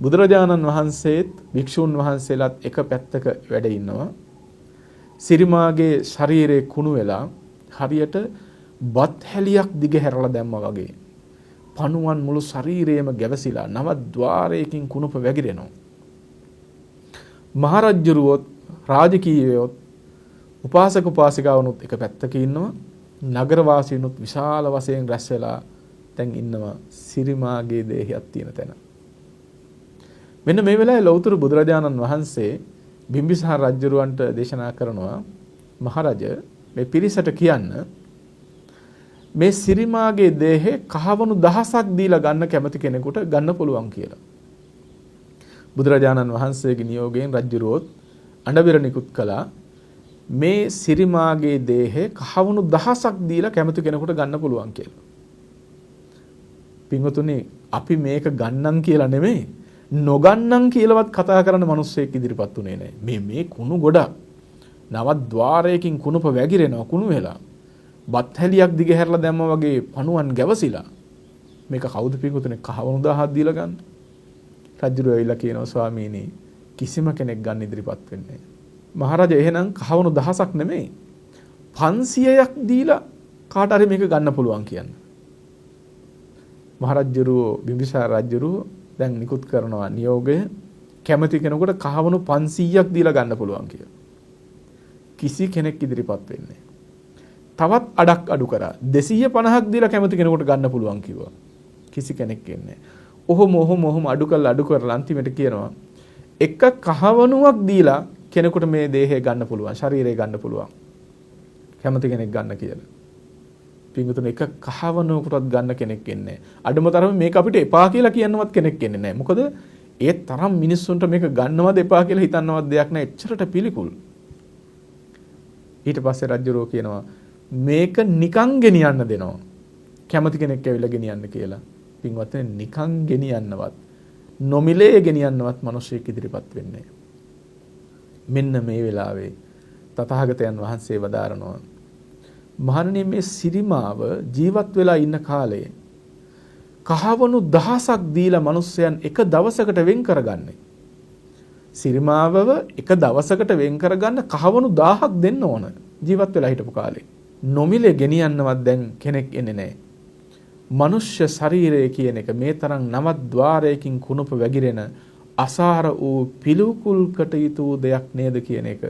බුදුරජාණන් වහන්සේත් භික්ෂුන් වහන්සේලාත් එක පැත්තක වැඩ ඉන්නවා. සිරිමාගේ ශරීරයේ කුණු වෙලා හරියට බත් හැලියක් දිග හැරලා දැම්මා වගේ පණුවන් මුළු ශරීරයම ගැවසිලා නව ద్వාරයකින් කුණුප වැగిරෙනවා. මහරජුරුවොත් රාජකීයයොත් උපාසක උපාසිකාවනුත් එක පැත්තක ඉන්නවා. නගර වාසීනුත් විශාල වශයෙන් රැස් වෙලා දැන් ඉන්නවා සිරිමාගේ දේහයක් තියෙන තැන. මෙන්න මේ වෙලාවේ ලෞතර බුදුරජාණන් වහන්සේ බිම්බිසාර රජුරවන්ට දේශනා කරනවා මහරජ මේ පිරිසට කියන්න මේ සිරිමාගේ දේහේ කහවණු දහසක් දීලා ගන්න කැමති කෙනෙකුට ගන්න පුළුවන් කියලා. බුදුරජාණන් වහන්සේගේ නියෝගයෙන් රජුරෝත් අඬබෙර නිකුත් කළා මේ සිරිමාගේ දේහේ කහවණු දහසක් දීලා කැමති කෙනෙකුට ගන්න පුළුවන් කියලා. පින්වතුනි අපි මේක ගන්නම් කියලා නෙමෙයි නොගන්නම් කියලාවත් කතා කරන මිනිස්සෙක් ඉදිරිපත් උනේ නැහැ. මේ කුණු ගොඩක් නව ద్వාරයකින් කුණුප වැగిරෙනවා කුණු වෙලා. බත් හැලියක් දිග හැරලා දැම්මා වගේ පණුවන් ගැවසිලා. මේක කවුද පින්වතුනි කහවණු 1000ක් දීලා ගන්න? රජුරෝ ඇවිල්ලා කියනවා ස්වාමීනි කිසිම කෙනෙක් ගන්න ඉදිරිපත් වෙන්නේ නැහැ. මහරජා එහෙනම් කහවණු දහසක් නෙමෙයි 500ක් දීලා කාට හරි මේක ගන්න පුළුවන් කියන්නේ. මහරජුරෝ බිම්බිසාර රජුරෝ දැන් නිකුත් කරනවා නියෝගය කැමති කෙනෙකුට කහවණු 500ක් දීලා ගන්න පුළුවන් කියලා. කිසි කෙනෙක් ඉදිරිපත් වෙන්නේ නැහැ. තවත් අඩක් අඩු කරා 250ක් දීලා කැමති කෙනෙකුට ගන්න පුළුවන් කිව්වා. කිසි කෙනෙක් එන්නේ නැහැ. ඔහොම අඩු කරලා අන්තිමට කියනවා එක කහවණුවක් දීලා කෙනෙකුට මේ දේහය ගන්න පුළුවන් ශරීරය ගන්න පුළුවන්. කැමති කෙනෙක් ගන්න කියලා. පින්වතුනි එක කහවණුවකටවත් ගන්න කෙනෙක් එන්නේ නැහැ. අඩුම තරම මේක අපිට එපා කියලා කියන්නවත් කෙනෙක් එන්නේ නැහැ. මොකද ඒ තරම් මිනිස්සුන්ට මේක ගන්නවද එපා කියලා හිතන්නවත් දෙයක් නැහැ. එච්චරට පිළිකුල්. ඊට පස්සේ රජුරෝ කියනවා මේක නිකන් ගෙනියන්න දෙනවා. කැමති කෙනෙක් ඇවිල්ලා ගෙනියන්න කියලා. පින්වත්නි නිකන් ගෙනියන්නවත් නොමිලේ ගෙනියන්නවත් මිනිස්සෙක් ඉදිරිපත් වෙන්නේ නැහැ. මෙන්න මේ වෙලාවේ තථාගතයන් වහන්සේ වදාරනවා මහණෙනි මේ සිරිමාව ජීවත් වෙලා ඉන්න කාලේ කහවණු දහසක් දීලා මිනිස්සයන් එක දවසකට වෙන් කරගන්නේ. සිරිමාවව එක දවසකට වෙන් කරගන්න කහවණු 1000ක් දෙන්න ඕන ජීවත් වෙලා හිටපු කාලේ. නොමිලේ ගෙනියන්නවත් දැන් කෙනෙක් එන්නේ නැහැ. මනුෂ්‍ය ශරීරය කියන එක මේ තරම් නව ద్వාරයකින් කුණුප වැగిරෙන අසාර වූ පිළිකුල් කටයුතු දෙයක් නේද කියන එක